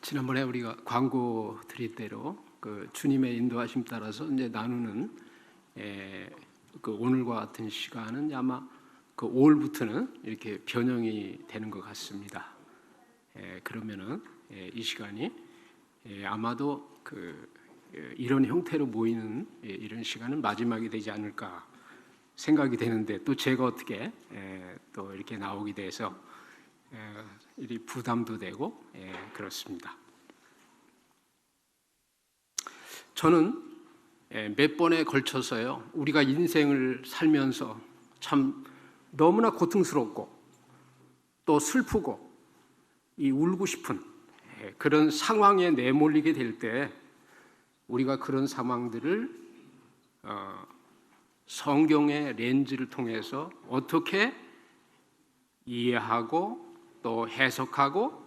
지난번에 우리가 광고 드릴 대로 주님의 인도하심 따라서 이제 나누는 오늘과 같은 시간은 아마 5월부터는 이렇게 변형이 되는 것 같습니다. 그러면은 이 시간이 아마도 이런 형태로 모이는 이런 시간은 마지막이 되지 않을까 생각이 되는데, 또 제가 어떻게 또 이렇게 나오게 돼서 이 부담도 되고 그렇습니다. 저는 몇 번에 걸쳐서요, 우리가 인생을 살면서 참 너무나 고통스럽고 또 슬프고 울고 싶은 그런 상황에 내몰리게 될 때, 우리가 그런 상황들을 성경의 렌즈를 통해서 어떻게 이해하고 또 해석하고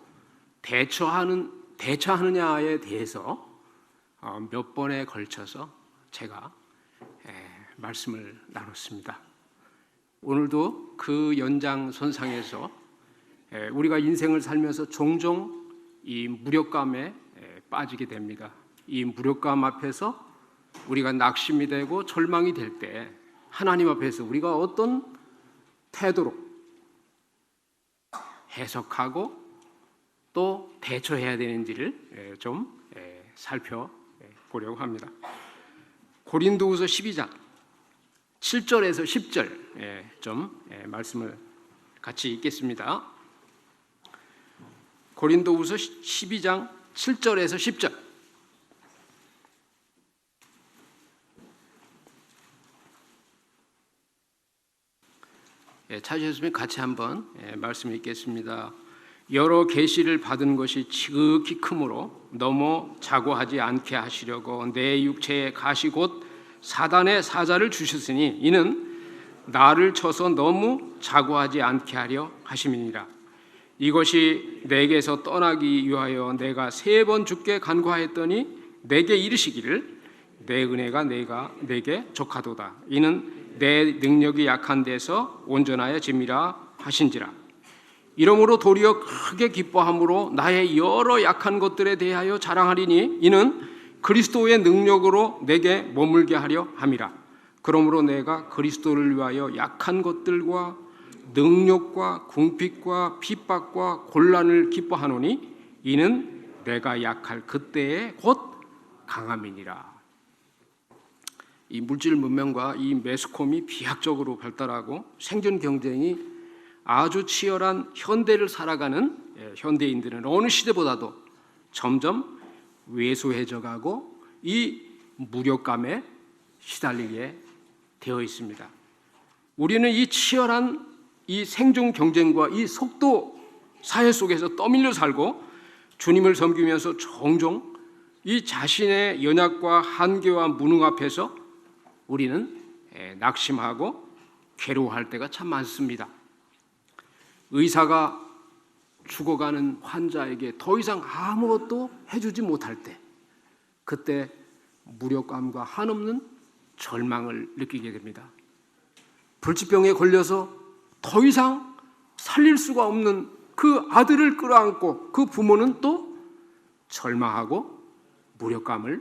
대처하느냐에 대해서 몇 번에 걸쳐서 제가 말씀을 나눴습니다. 오늘도 그 연장선상에서 우리가 인생을 살면서 종종 이 무력감에 빠지게 됩니다. 이 무력감 앞에서 우리가 낙심이 되고 절망이 될 때, 하나님 앞에서 우리가 어떤 태도로 해석하고 또 대처해야 되는지를 좀 살펴보려고 합니다. 고린도후서 12장 7절에서 10절 좀 말씀을 같이 읽겠습니다. 고린도후서 12장 7절에서 10절. 찾으셨으면 같이 한번 말씀 읽겠습니다. 여러 계시를 받은 것이 지극히 크므로 너무 자고하지 않게 하시려고 내 육체에 가시 곧 사단의 사자를 주셨으니, 이는 나를 쳐서 너무 자고하지 않게 하려 하심이니라. 이것이 내게서 떠나기 위하여 내가 3번 주께 간구하였더니 내게 이르시기를 내 은혜가 내게 족하도다. 이는 내 능력이 약한 데서 온전하여 짐이라 하신지라. 이러므로 도리어 크게 기뻐함으로 나의 여러 약한 것들에 대하여 자랑하리니, 이는 그리스도의 능력으로 내게 머물게 하려 함이라. 그러므로 내가 그리스도를 위하여 약한 것들과 능력과 궁핍과 핍박과 곤란을 기뻐하노니, 이는 내가 약할 그때에 곧 강함이니라. 이 물질 문명과 이 매스컴이 비약적으로 발달하고 생존 경쟁이 아주 치열한 현대를 살아가는 현대인들은 어느 시대보다도 점점 왜소해져 가고 이 무력감에 시달리게 되어 있습니다. 우리는 이 치열한 이 생존 경쟁과 이 속도 사회 속에서 떠밀려 살고, 주님을 섬기면서 종종 이 자신의 연약과 한계와 무능 앞에서 우리는 낙심하고 괴로워할 때가 참 많습니다. 의사가 죽어가는 환자에게 더 이상 아무것도 해주지 못할 때, 그때 무력감과 한없는 절망을 느끼게 됩니다. 불치병에 걸려서 더 이상 살릴 수가 없는 그 아들을 끌어안고 그 부모는 또 절망하고 무력감을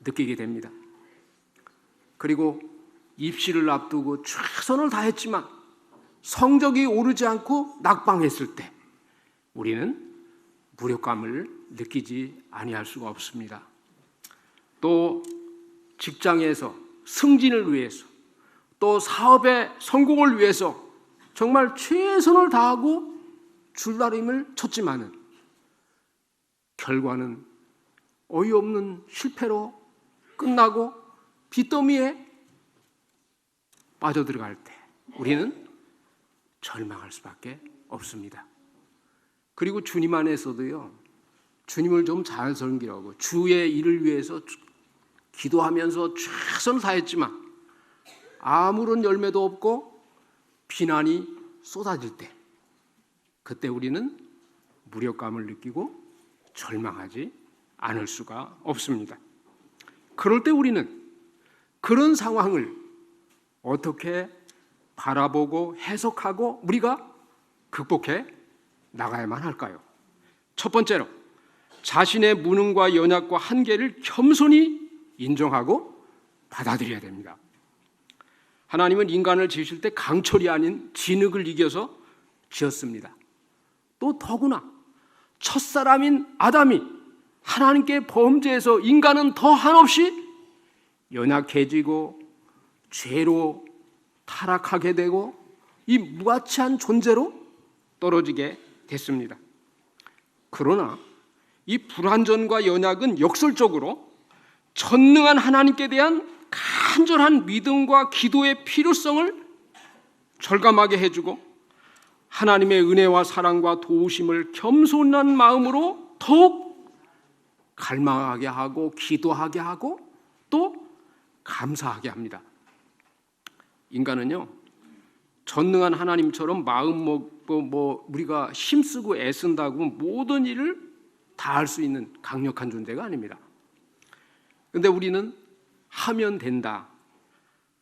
느끼게 됩니다. 그리고 입시를 앞두고 최선을 다했지만 성적이 오르지 않고 낙방했을 때 우리는 무력감을 느끼지 아니할 수가 없습니다. 또 직장에서 승진을 위해서, 또 사업의 성공을 위해서 정말 최선을 다하고 줄다림을 쳤지만은 결과는 어이없는 실패로 끝나고 빚더미에 빠져들어갈 때 우리는 절망할 수밖에 없습니다. 그리고 주님 안에서도요, 주님을 좀 잘 섬기라고 주의 일을 위해서 기도하면서 최선을 다했지만 아무런 열매도 없고 비난이 쏟아질 때, 그때 우리는 무력감을 느끼고 절망하지 않을 수가 없습니다. 그럴 때 우리는 그런 상황을 어떻게 바라보고 해석하고 우리가 극복해 나가야만 할까요? 첫 번째로 자신의 무능과 연약과 한계를 겸손히 인정하고 받아들여야 됩니다. 하나님은 인간을 지으실 때 강철이 아닌 진흙을 이겨서 지었습니다. 또 더구나 첫사람인 아담이 하나님께 범죄해서 인간은 더 한없이 연약해지고 죄로 타락하게 되고 이 무가치한 존재로 떨어지게 됐습니다. 그러나 이 불완전과 연약은 역설적으로 전능한 하나님께 대한 간절한 믿음과 기도의 필요성을 절감하게 해주고 하나님의 은혜와 사랑과 도우심을 겸손한 마음으로 더욱 갈망하게 하고 기도하게 하고 또 감사하게 합니다. 인간은요, 전능한 하나님처럼 마음 먹고 우리가 힘쓰고 애쓴다고 모든 일을 다 할 수 있는 강력한 존재가 아닙니다. 그런데 우리는 하면 된다,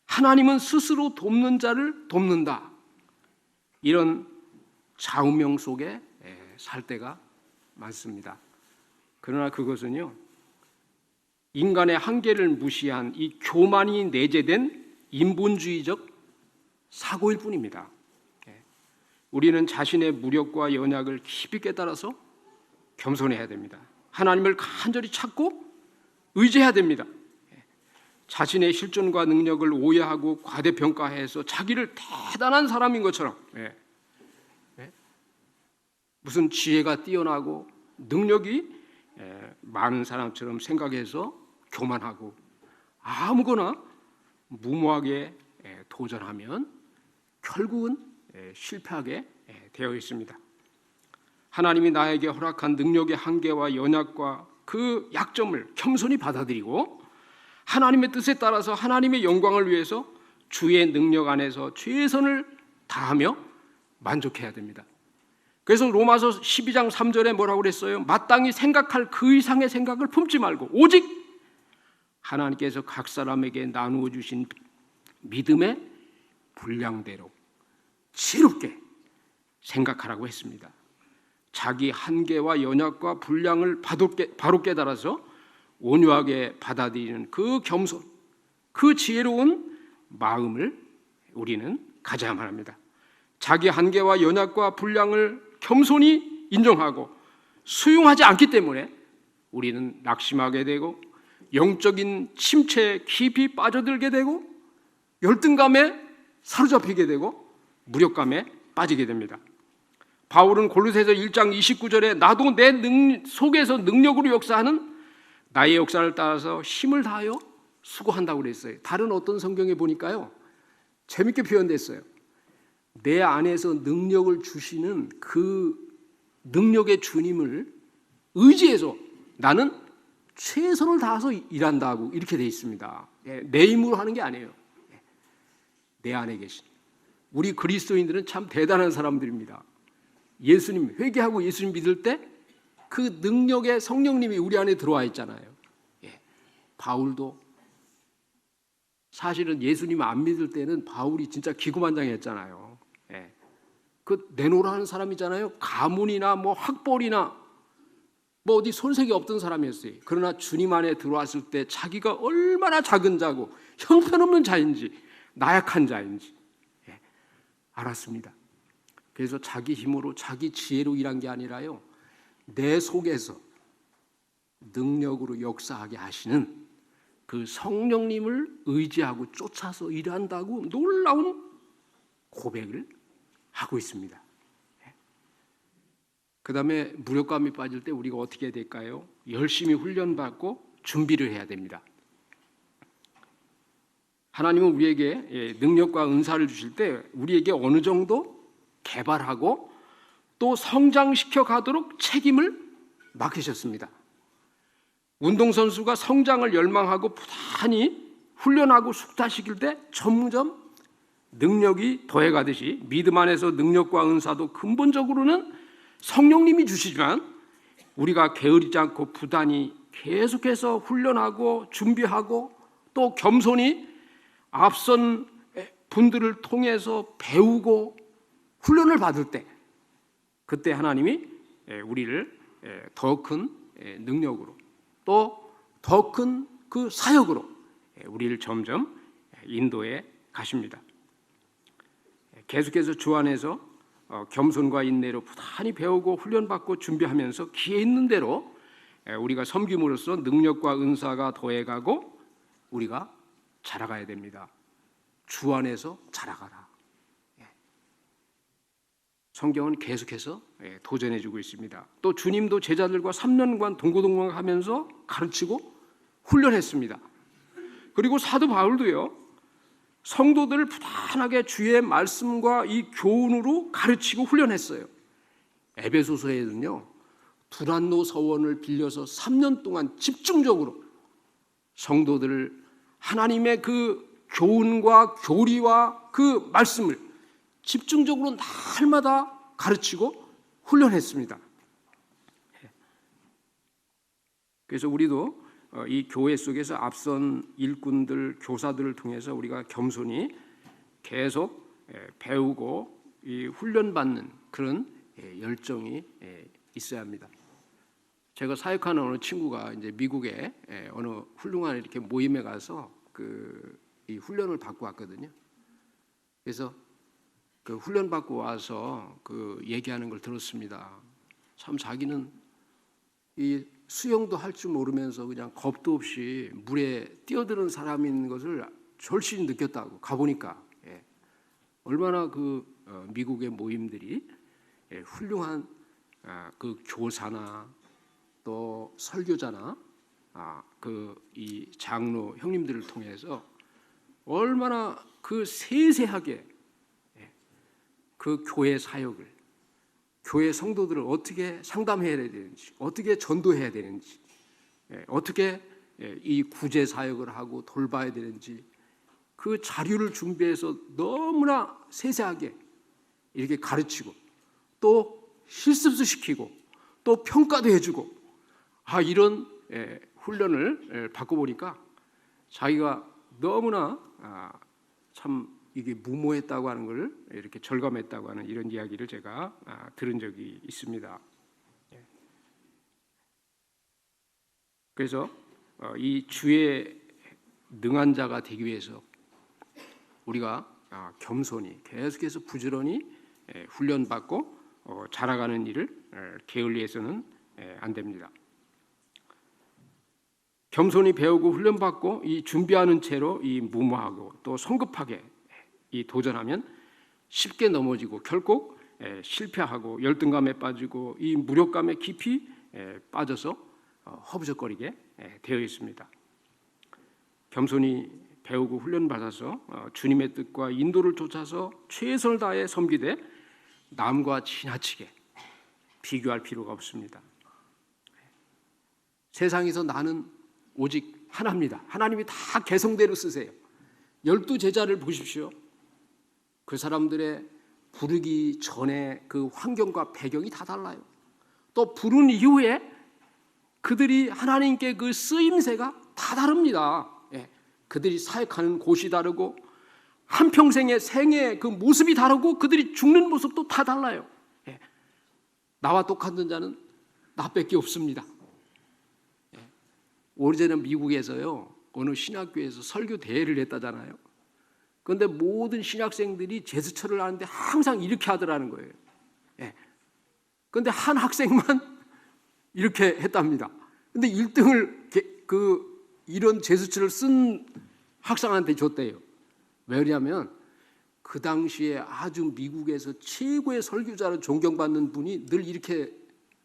하나님은 스스로 돕는 자를 돕는다, 이런 좌우명 속에 살 때가 많습니다. 그러나 그것은요, 인간의 한계를 무시한 이 교만이 내재된 인본주의적 사고일 뿐입니다. 우리는 자신의 무력과 연약을 깊이 깨달아서 겸손해야 됩니다. 하나님을 간절히 찾고 의지해야 됩니다. 자신의 실존과 능력을 오해하고 과대평가해서 자기를 대단한 사람인 것처럼 무슨 지혜가 뛰어나고 능력이 많은 사람처럼 생각해서 교만하고 아무거나 무모하게 도전하면 결국은 실패하게 되어 있습니다. 하나님이 나에게 허락한 능력의 한계와 연약과 그 약점을 겸손히 받아들이고 하나님의 뜻에 따라서 하나님의 영광을 위해서 주의 능력 안에서 최선을 다하며 만족해야 됩니다. 그래서 로마서 12장 3절에 뭐라고 그랬어요? 마땅히 생각할 그 이상의 생각을 품지 말고 오직 하나님께서 각 사람에게 나누어 주신 믿음의 분량대로 지혜롭게 생각하라고 했습니다. 자기 한계와 연약과 분량을 바로 깨달아서 온유하게 받아들이는 그 겸손, 그 지혜로운 마음을 우리는 가져야만 합니다. 자기 한계와 연약과 분량을 겸손히 인정하고 수용하지 않기 때문에 우리는 낙심하게 되고 영적인 침체에 깊이 빠져들게 되고 열등감에 사로잡히게 되고 무력감에 빠지게 됩니다. 바울은 골로새서 1장 29절에 나도 내 속에서 능력으로 역사하는 나의 역사를 따라서 힘을 다하여 수고한다고 그랬어요. 다른 어떤 성경에 보니까요, 재밌게 표현됐어요. 내 안에서 능력을 주시는 그 능력의 주님을 의지해서 나는 최선을 다해서 일한다고 이렇게 되어 있습니다. 내 힘으로 하는 게 아니에요. 내 안에 계신 우리 그리스도인들은 참 대단한 사람들입니다. 예수님 회개하고 예수님 믿을 때 그 능력의 성령님이 우리 안에 들어와 있잖아요. 바울도 사실은 예수님 안 믿을 때는 바울이 진짜 기구만장했잖아요. 그 내노라는 사람이잖아요. 가문이나 뭐 학벌이나 뭐 어디 손색이 없던 사람이었어요. 그러나 주님 안에 들어왔을 때 자기가 얼마나 작은 자고 형편없는 자인지 나약한 자인지 알았습니다. 그래서 자기 힘으로 자기 지혜로 일한 게 아니라요, 내 속에서 능력으로 역사하게 하시는 그 성령님을 의지하고 쫓아서 일한다고 놀라운 고백을 하고 있습니다. 그 다음에 무력감이 빠질 때 우리가 어떻게 해야 될까요? 열심히 훈련받고 준비를 해야 됩니다. 하나님은 우리에게 능력과 은사를 주실 때 우리에게 어느 정도 개발하고 또 성장시켜 가도록 책임을 맡기셨습니다. 운동선수가 성장을 열망하고 부단히 훈련하고 숙달시킬 때 점점 능력이 더해가듯이 믿음 안에서 능력과 은사도 근본적으로는 성령님이 주시지만 우리가 게으르지 않고 부단히 계속해서 훈련하고 준비하고 또 겸손히 앞선 분들을 통해서 배우고 훈련을 받을 때 그때 하나님이 우리를 더 큰 능력으로 또 더 큰 그 사역으로 우리를 점점 인도해 가십니다. 계속해서 주 안에서 겸손과 인내로 부단히 배우고 훈련받고 준비하면서 기회 있는 대로 우리가 섬김으로써 능력과 은사가 더해가고 우리가 자라가야 됩니다. 주 안에서 자라가라. 성경은 계속해서 도전해주고 있습니다. 또 주님도 제자들과 3년간 동고동락하면서 가르치고 훈련했습니다. 그리고 사도 바울도요, 성도들을 부단하게 주의 말씀과 이 교훈으로 가르치고 훈련했어요. 에베소서에는요, 두란노 서원을 빌려서 3년 동안 집중적으로 성도들을 하나님의 그 교훈과 교리와 그 말씀을 집중적으로 날마다 가르치고 훈련했습니다. 그래서 우리도 이 교회 속에서 앞선 일꾼들, 교사들을 통해서 우리가 겸손히 계속 배우고 이 훈련받는 그런 열정이 있어야 합니다. 제가 사역하는 어느 친구가 이제 미국에 어느 훌륭한 이렇게 모임에 가서 이 훈련을 받고 왔거든요. 그래서 그 훈련 받고 와서 그 얘기하는 걸 들었습니다. 참 자기는 이 수영도 할 줄 모르면서 그냥 겁도 없이 물에 뛰어드는 사람인 것을 절실히 느꼈다고. 가보니까 얼마나 그 미국의 모임들이 훌륭한 그 교사나 또 설교자나 그 이 장로 형님들을 통해서 얼마나 그 세세하게 그 교회 사역을, 교회 성도들을 어떻게 상담해야 되는지, 어떻게 전도해야 되는지, 어떻게 이 구제 사역을 하고 돌봐야 되는지 그 자료를 준비해서 너무나 세세하게 이렇게 가르치고 또 실습도 시키고 또 평가도 해주고 이런 훈련을 받고 보니까 자기가 너무나 참 이게 무모했다고 하는 걸 이렇게 절감했다고 하는 이런 이야기를 제가 들은 적이 있습니다. 그래서 이 주의 능한 자가 되기 위해서 우리가 겸손히 계속해서 부지런히 훈련받고 자라가는 일을 게을리해서는 안 됩니다. 겸손히 배우고 훈련받고 이 준비하는 채로 이 무모하고 또 성급하게 이 도전하면 쉽게 넘어지고 결국 실패하고 열등감에 빠지고 이 무력감에 깊이 빠져서 허부적거리게 되어 있습니다. 겸손히 배우고 훈련받아서 주님의 뜻과 인도를 쫓아서 최선을 다해 섬기되 남과 지나치게 비교할 필요가 없습니다. 세상에서 나는 오직 하나입니다. 하나님이 다 개성대로 쓰세요. 12제자를 보십시오. 그 사람들의 부르기 전에 그 환경과 배경이 다 달라요. 또 부른 이후에 그들이 하나님께 그 쓰임새가 다 다릅니다. 그들이 사역하는 곳이 다르고 한평생의 생의 그 모습이 다르고 그들이 죽는 모습도 다 달라요. 나와 똑같은 자는 나밖에 없습니다. 오래전에 미국에서요, 어느 신학교에서 설교 대회를 했다잖아요. 그런데 모든 신학생들이 제스처를 하는데 항상 이렇게 하더라는 거예요. 그런데 한 학생만 이렇게 했답니다. 그런데 1등을 이런 제스처를 쓴 학생한테 줬대요. 왜냐하면 그 당시에 아주 미국에서 최고의 설교자로 존경받는 분이 늘 이렇게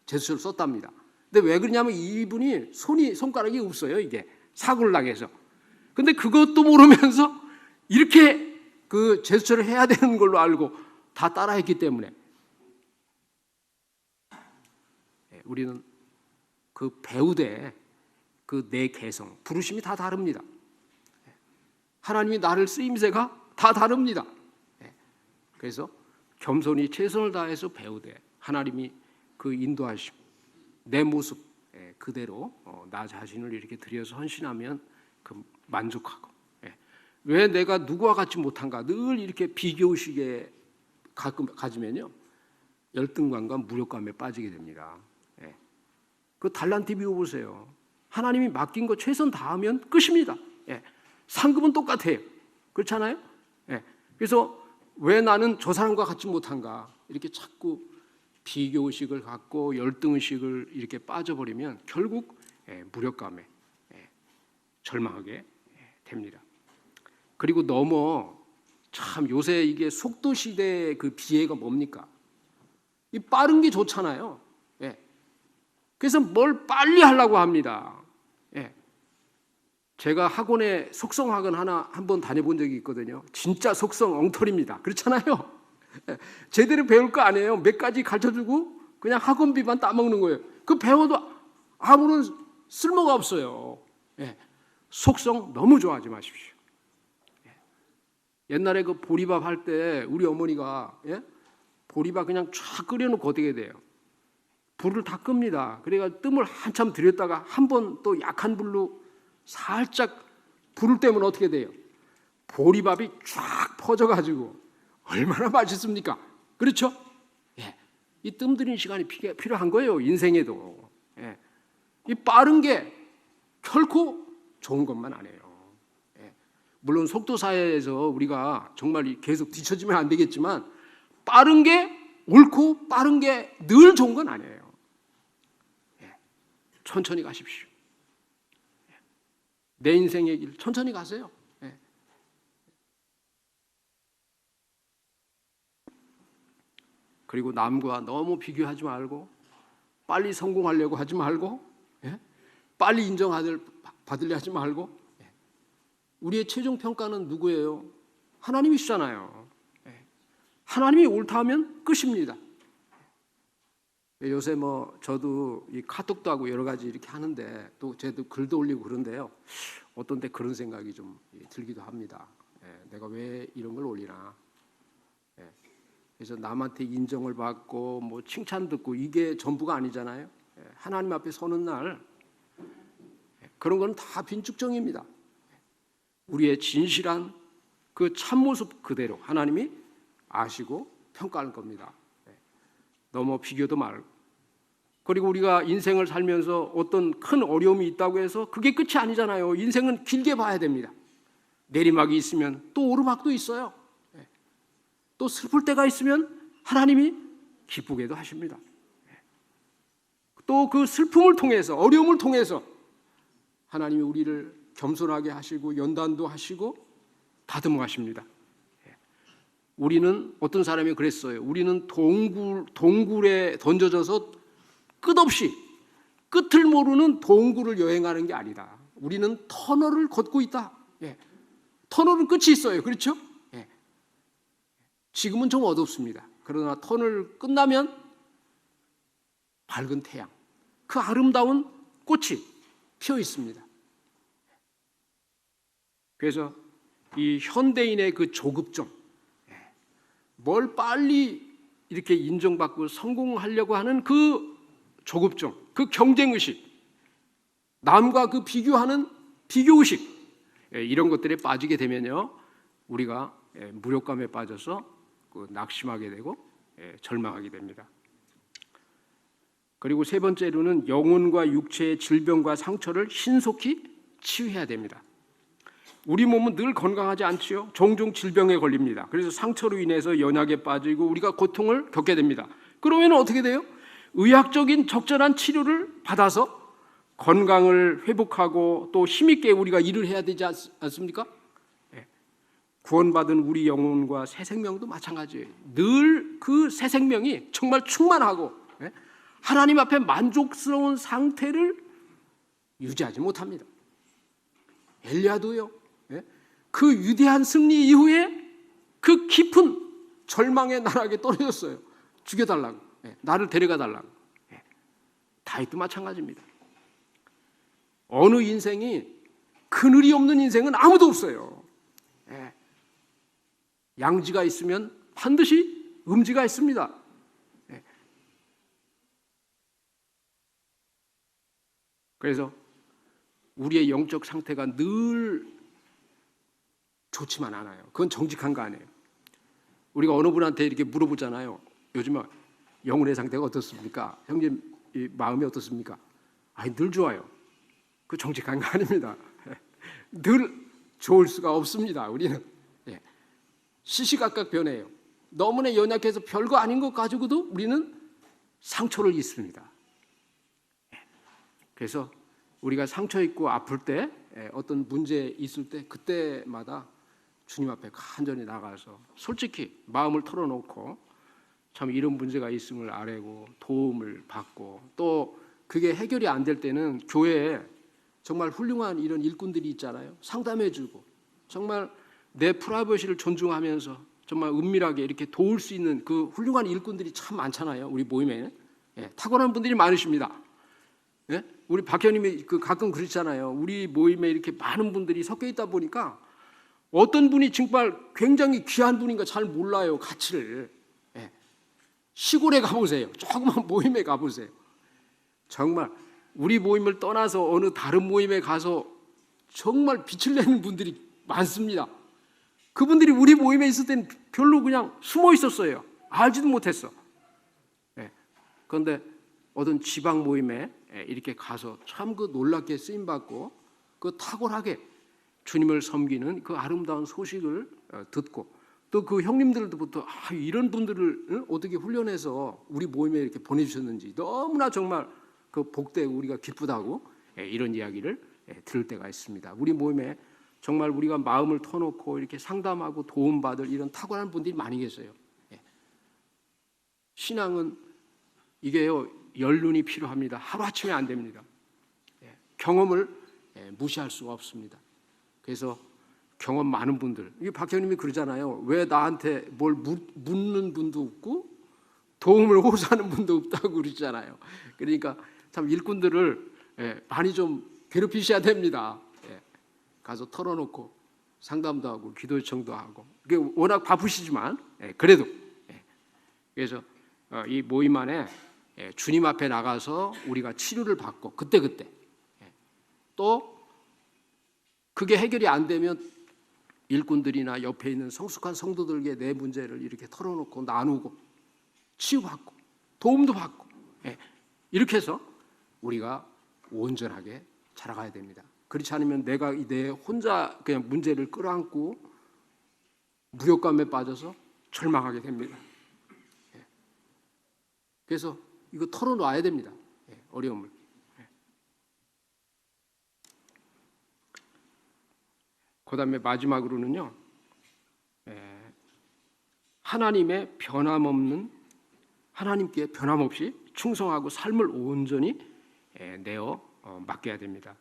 제스처를 썼답니다. 근데 왜 그러냐면 이분이 손가락이 없어요. 이게 사고를 당해서. 근데 그것도 모르면서 이렇게 그 제스처를 해야 되는 걸로 알고 다 따라했기 때문에 우리는 그 배우되 그 내 개성, 부르심이 다 다릅니다. 하나님이 나를 쓰임새가 다 다릅니다. 그래서 겸손히 최선을 다해서 배우되 하나님이 그 인도하심, 내 모습 그대로 나 자신을 이렇게 들여서 헌신하면 그 만족하고, 왜 내가 누구와 같지 못한가 늘 이렇게 비교의식에 가끔 가지면요 열등감과 무력감에 빠지게 됩니다. 그 달란트 비워보세요. 하나님이 맡긴 거 최선 다하면 끝입니다. 예. 상급은 똑같아요. 그렇잖아요? 예. 그래서 왜 나는 저 사람과 같지 못한가 이렇게 자꾸 비교의식을 갖고 열등의식을 이렇게 빠져버리면 결국 무력감에 절망하게 됩니다. 그리고 너무 참 요새 이게 속도 시대의 그 비애가 뭡니까? 이 빠른 게 좋잖아요. 예. 그래서 뭘 빨리 하려고 합니다. 예. 제가 학원에 속성학원 하나 한번 다녀본 적이 있거든요. 진짜 속성 엉터리입니다. 그렇잖아요. 예. 제대로 배울 거 아니에요. 몇 가지 가르쳐주고 그냥 학원비만 따먹는 거예요. 그 배워도 아무런 쓸모가 없어요. 예. 속성 너무 좋아하지 마십시오. 예. 옛날에 그 보리밥 할 때 우리 어머니가 보리밥 그냥 쫙 끓여놓고 어떻게 돼요? 불을 다 끕니다. 그래가 뜸을 한참 들였다가 한 번 또 약한 불로 살짝 불을 떼면 어떻게 돼요? 보리밥이 쫙 퍼져가지고 얼마나 맛있습니까? 그렇죠? 예. 이 뜸 들이는 시간이 필요한 거예요. 인생에도. 예. 이 빠른 게 결코 좋은 것만 아니에요. 예. 물론 속도 사회에서 우리가 정말 계속 뒤처지면 안 되겠지만 빠른 게 옳고 빠른 게 늘 좋은 건 아니에요. 예. 천천히 가십시오. 예. 내 인생의 길 천천히 가세요. 예. 그리고 남과 너무 비교하지 말고 빨리 성공하려고 하지 말고 빨리 인정받으려 하지 말고 우리의 최종 평가는 누구예요? 하나님이시잖아요. 하나님이 옳다 하면 끝입니다. 요새 저도 이 카톡도 하고 여러 가지 이렇게 하는데 또 저도 글도 올리고 그런데요. 어떤 때 그런 생각이 좀 들기도 합니다. 내가 왜 이런 걸 올리나? 그래서 남한테 인정을 받고 칭찬 듣고 이게 전부가 아니잖아요. 하나님 앞에 서는 날 그런 건 다 빈축정입니다. 우리의 진실한 그 참모습 그대로 하나님이 아시고 평가할 겁니다. 너무 비교도 말고. 그리고 우리가 인생을 살면서 어떤 큰 어려움이 있다고 해서 그게 끝이 아니잖아요. 인생은 길게 봐야 됩니다. 내리막이 있으면 또 오르막도 있어요. 또 슬플 때가 있으면 하나님이 기쁘게도 하십니다. 또 그 슬픔을 통해서 어려움을 통해서 하나님이 우리를 겸손하게 하시고 연단도 하시고 다듬어 하십니다. 우리는 어떤 사람이 그랬어요. 우리는 동굴에 던져져서 끝없이 끝을 모르는 동굴을 여행하는 게 아니다. 우리는 터널을 걷고 있다. 터널은 끝이 있어요. 그렇죠? 지금은 좀 어둡습니다. 그러나 터널 끝나면 밝은 태양, 그 아름다운 꽃이 피어 있습니다. 그래서 이 현대인의 그 조급증, 뭘 빨리 이렇게 인정받고 성공하려고 하는 그 조급증, 그 경쟁의식, 남과 그 비교하는 비교의식, 이런 것들에 빠지게 되면요, 우리가 무력감에 빠져서 낙심하게 되고 절망하게 됩니다. 그리고 세 번째로는 영혼과 육체의 질병과 상처를 신속히 치유해야 됩니다. 우리 몸은 늘 건강하지 않지요. 종종 질병에 걸립니다. 그래서 상처로 인해서 연약에 빠지고 우리가 고통을 겪게 됩니다. 그러면 어떻게 돼요? 의학적인 적절한 치료를 받아서 건강을 회복하고 또 힘있게 우리가 일을 해야 되지 않습니까? 구원받은 우리 영혼과 새 생명도 마찬가지예요. 늘 그 새 생명이 정말 충만하고 하나님 앞에 만족스러운 상태를 유지하지 못합니다. 엘리야도요. 그 위대한 승리 이후에 그 깊은 절망의 나락에 떨어졌어요. 죽여달라고. 나를 데려가 달라고. 다윗도 마찬가지입니다. 어느 인생이 그늘이 없는 인생은 아무도 없어요. 양지가 있으면 반드시 음지가 있습니다. 그래서 우리의 영적 상태가 늘 좋지만 않아요. 그건 정직한 거 아니에요. 우리가 어느 분한테 이렇게 물어보잖아요. 요즘에 영혼의 상태가 어떻습니까? 형님 마음이 어떻습니까? 늘 좋아요. 그 정직한 거 아닙니다. 늘 좋을 수가 없습니다. 우리는 시시각각 변해요. 너무나 연약해서 별거 아닌 것 가지고도 우리는 상처를 입습니다. 그래서 우리가 상처 입고 아플 때, 어떤 문제 있을 때 그때마다 주님 앞에 간절히 나가서 솔직히 마음을 털어놓고 참 이런 문제가 있음을 아뢰고 도움을 받고, 또 그게 해결이 안 될 때는 교회에 정말 훌륭한 이런 일꾼들이 있잖아요. 상담해주고 정말 내 프라이버시를 존중하면서 정말 은밀하게 이렇게 도울 수 있는 그 훌륭한 일꾼들이 참 많잖아요. 우리 모임에는 탁월한 분들이 많으십니다. 우리 박 형님이 가끔 그러잖아요. 우리 모임에 이렇게 많은 분들이 섞여 있다 보니까 어떤 분이 정말 굉장히 귀한 분인가 잘 몰라요. 가치를. 시골에 가보세요. 조그만 모임에 가보세요. 정말 우리 모임을 떠나서 어느 다른 모임에 가서 정말 빛을 내는 분들이 많습니다. 그분들이 우리 모임에 있을 때는 별로 그냥 숨어 있었어요. 알지도 못했어. 그런데 어떤 지방 모임에 이렇게 가서 참 그 놀랍게 쓰임받고 그 탁월하게 주님을 섬기는 그 아름다운 소식을 듣고, 또 그 형님들부터 이런 분들을 어떻게 훈련해서 우리 모임에 이렇게 보내주셨는지 너무나 정말 그 복되고 우리가 기쁘다고 이런 이야기를 들을 때가 있습니다. 우리 모임에 정말 우리가 마음을 터놓고 이렇게 상담하고 도움받을 이런 탁월한 분들이 많이 계세요. 신앙은 이게요, 연륜이 필요합니다. 하루아침에 안 됩니다. 경험을 무시할 수가 없습니다. 그래서 경험 많은 분들, 이게 박형님이 그러잖아요. 왜 나한테 뭘 묻는 분도 없고 도움을 호소하는 분도 없다고 그러잖아요. 그러니까 참 일꾼들을 많이 좀 괴롭히셔야 됩니다. 가서 털어놓고 상담도 하고 기도 요청도 하고, 그게 워낙 바쁘시지만 그래도 그래서 이 모임 안에 주님 앞에 나가서 우리가 치료를 받고 그때그때 또 그게 해결이 안 되면 일꾼들이나 옆에 있는 성숙한 성도들에게 내 문제를 이렇게 털어놓고 나누고 치유받고 도움도 받고 이렇게 해서 우리가 온전하게 자라가야 됩니다. 그렇지 않으면 내가 내 혼자 그냥 문제를 끌어안고 무력감에 빠져서 절망하게 됩니다. 그래서 이거 털어놔야 됩니다. 어려움을. 그 다음에 마지막으로는요, 하나님의 변함없는, 하나님께 변함없이 충성하고 삶을 온전히 내어 맡겨야 됩니다.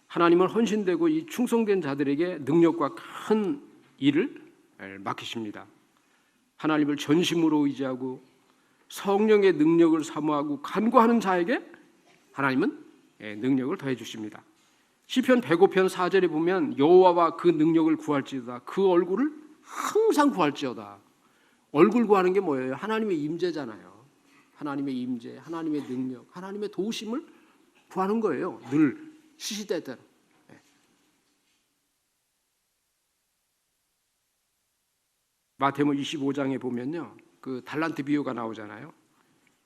하나님은 헌신되고 이 충성된 자들에게 능력과 큰 일을 맡기십니다. 하나님을 전심으로 의지하고 성령의 능력을 사모하고 간구하는 자에게 하나님은 능력을 더해 주십니다. 시편 105편 4절에 보면 여호와와 그 능력을 구할지어다, 그 얼굴을 항상 구할지어다. 얼굴 구하는 게 뭐예요? 하나님의 임재잖아요. 하나님의 임재, 하나님의 능력, 하나님의 도우심을 구하는 거예요. 늘 시시때때로. 마태복음 25장에 보면요, 그 달란트 비유가 나오잖아요.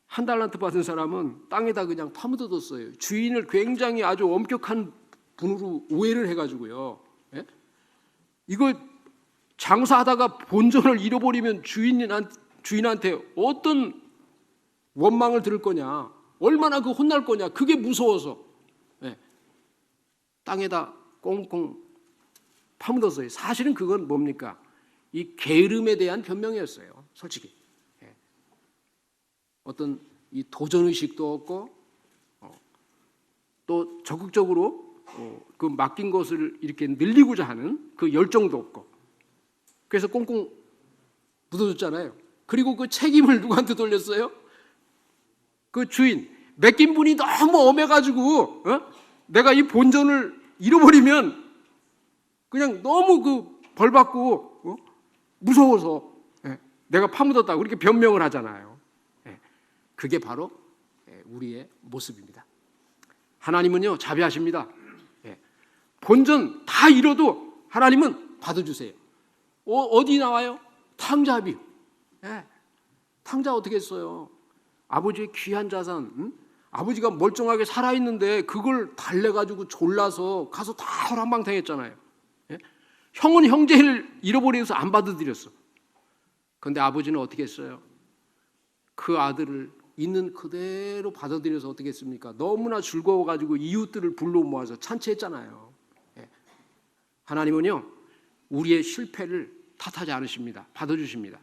한 달란트 받은 사람은 땅에다 그냥 파묻어뒀어요. 주인을 굉장히 아주 엄격한 분으로 오해를 해가지고요. 이거 장사하다가 본전을 잃어버리면 주인한테 어떤 원망을 들을 거냐, 얼마나 그 혼날 거냐, 그게 무서워서 땅에다 꽁꽁 파묻었어요. 사실은 그건 뭡니까? 이 게으름에 대한 변명이었어요. 솔직히 어떤 이 도전의식도 없고 또 적극적으로 그 맡긴 것을 이렇게 늘리고자 하는 그 열정도 없고, 그래서 꽁꽁 묻어줬잖아요. 그리고 그 책임을 누구한테 돌렸어요? 그 주인, 맡긴 분이 너무 엄해가지고 내가 이 본전을 잃어버리면 그냥 너무 그 벌 받고 무서워서 내가 파묻었다고 그렇게 변명을 하잖아요. 그게 바로 우리의 모습입니다. 하나님은요, 자비하십니다. 본전 다 잃어도 하나님은 받아주세요. 어디 나와요? 탕자비. 탕자 어떻게 했어요? 아버지의 귀한 자산, 아버지가 멀쩡하게 살아있는데 그걸 달래가지고 졸라서 가서 다 허랑방탕했잖아요. 예? 형은 형제를 잃어버려서 안 받아들였어. 그런데 아버지는 어떻게 했어요? 그 아들을 있는 그대로 받아들여서 어떻게 했습니까? 너무나 즐거워가지고 이웃들을 불러 모아서 잔치했잖아요. 예. 하나님은요, 우리의 실패를 탓하지 않으십니다. 받아주십니다.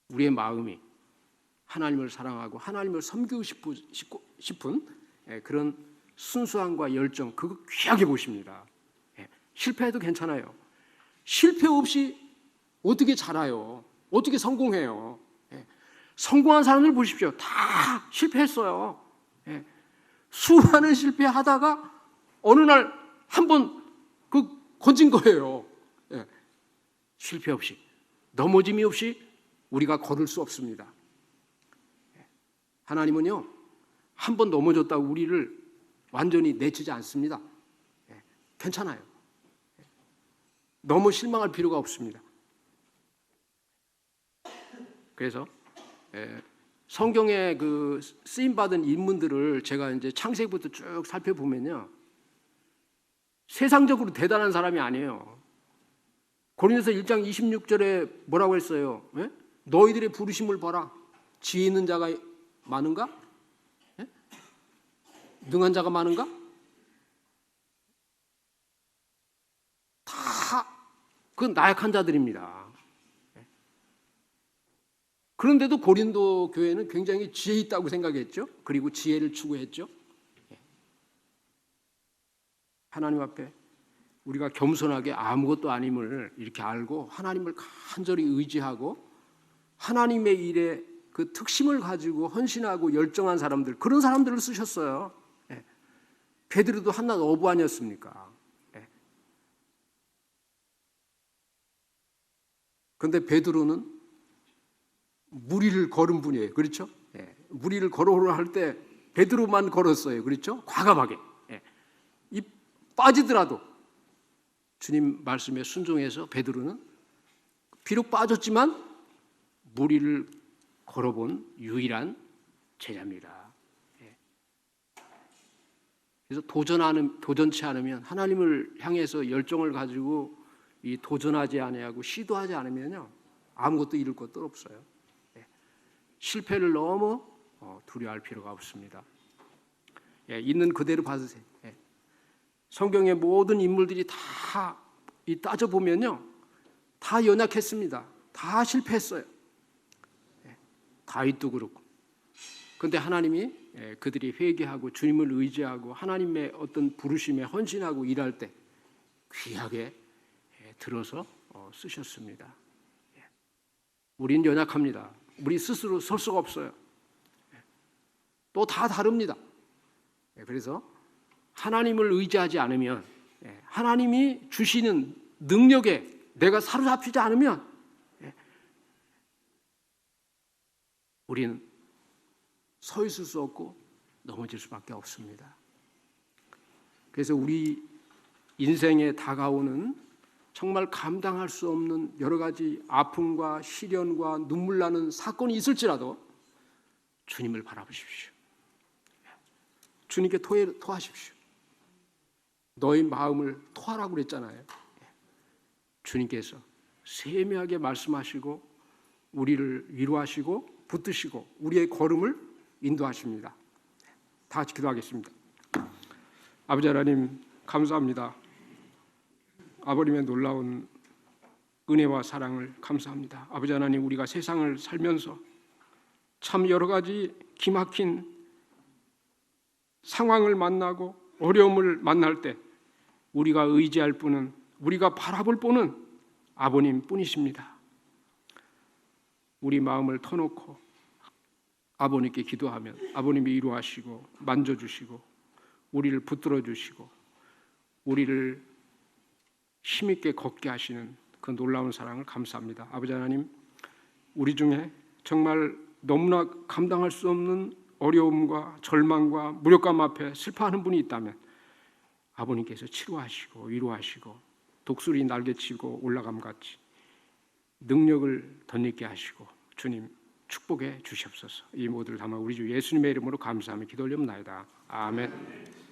우리의 마음이 하나님을 사랑하고 하나님을 섬기고 싶은 그런 순수함과 열정, 그거 귀하게 보십니다. 실패해도 괜찮아요. 실패 없이 어떻게 자라요? 어떻게 성공해요? 성공한 사람들 보십시오. 다 실패했어요. 수많은 실패하다가 어느 날 한 번 건진 거예요. 실패 없이, 넘어짐이 없이 우리가 걸을 수 없습니다. 하나님은요, 한 번 넘어졌다고 우리를 완전히 내치지 않습니다. 괜찮아요. 너무 실망할 필요가 없습니다. 그래서 성경에 그 쓰임 받은 인물들을 제가 이제 창세기부터 쭉 살펴보면요, 세상적으로 대단한 사람이 아니에요. 고린도서 1장 26절에 뭐라고 했어요? 너희들의 부르심을 봐라. 지혜 있는 자가 많은가? 능한 자가 많은가? 다 그 나약한 자들입니다. 그런데도 고린도 교회는 굉장히 지혜 있다고 생각했죠. 그리고 지혜를 추구했죠. 하나님 앞에 우리가 겸손하게 아무것도 아님을 이렇게 알고 하나님을 간절히 의지하고 하나님의 일에 그 특심을 가지고 헌신하고 열정한 사람들, 그런 사람들을 쓰셨어요. 베드로도 한낱 어부 아니었습니까? 그런데 베드로는 물 위를 걸은 분이에요. 그렇죠? 물 위를 걸어오라 할 때 베드로만 걸었어요. 그렇죠? 과감하게. 이 빠지더라도 주님 말씀에 순종해서 베드로는 비록 빠졌지만 물 위를 걸어본 유일한 제자입니다. 그래서 도전치 않으면, 하나님을 향해서 열정을 가지고 이 도전하지 아니하고 시도하지 않으면요, 아무것도 이룰 것도 없어요. 실패를 너무 두려워할 필요가 없습니다. 있는 그대로 받으세요. 성경의 모든 인물들이 다 따져보면요, 다 연약했습니다. 다 실패했어요. 다윗도 그렇고. 그런데 하나님이 그들이 회개하고 주님을 의지하고 하나님의 어떤 부르심에 헌신하고 일할 때 귀하게 들어서 쓰셨습니다. 우린 연약합니다. 우리 스스로 설 수가 없어요. 또 다 다릅니다. 그래서 하나님을 의지하지 않으면, 하나님이 주시는 능력에 내가 사로잡히지 않으면 우리는 서 있을 수 없고 넘어질 수밖에 없습니다. 그래서 우리 인생에 다가오는 정말 감당할 수 없는 여러 가지 아픔과 시련과 눈물 나는 사건이 있을지라도 주님을 바라보십시오. 주님께 토하십시오. 너희 마음을 토하라고 그랬잖아요. 주님께서 세미하게 말씀하시고 우리를 위로하시고 붙드시고 우리의 걸음을 인도하십니다. 다 같이 기도하겠습니다. 아버지 하나님, 감사합니다. 아버님의 놀라운 은혜와 사랑을 감사합니다. 아버지 하나님, 우리가 세상을 살면서 참 여러 가지 기막힌 상황을 만나고 어려움을 만날 때 우리가 의지할 분은, 우리가 바라볼 분은 아버님 뿐이십니다. 우리 마음을 터놓고 아버님께 기도하면 아버님이 위로하시고 만져주시고 우리를 붙들어 주시고 우리를 힘있게 걷게 하시는 그 놀라운 사랑을 감사합니다. 아버지 하나님, 우리 중에 정말 너무나 감당할 수 없는 어려움과 절망과 무력감 앞에 슬퍼하는 분이 있다면 아버님께서 치료하시고 위로하시고 독수리 날개치고 올라감 같이 능력을 덧입게 하시고 주님 축복해 주시옵소서. 이 모두를 담아 우리 주 예수님의 이름으로 감사하며 기도 올리옵나이다. 아멘.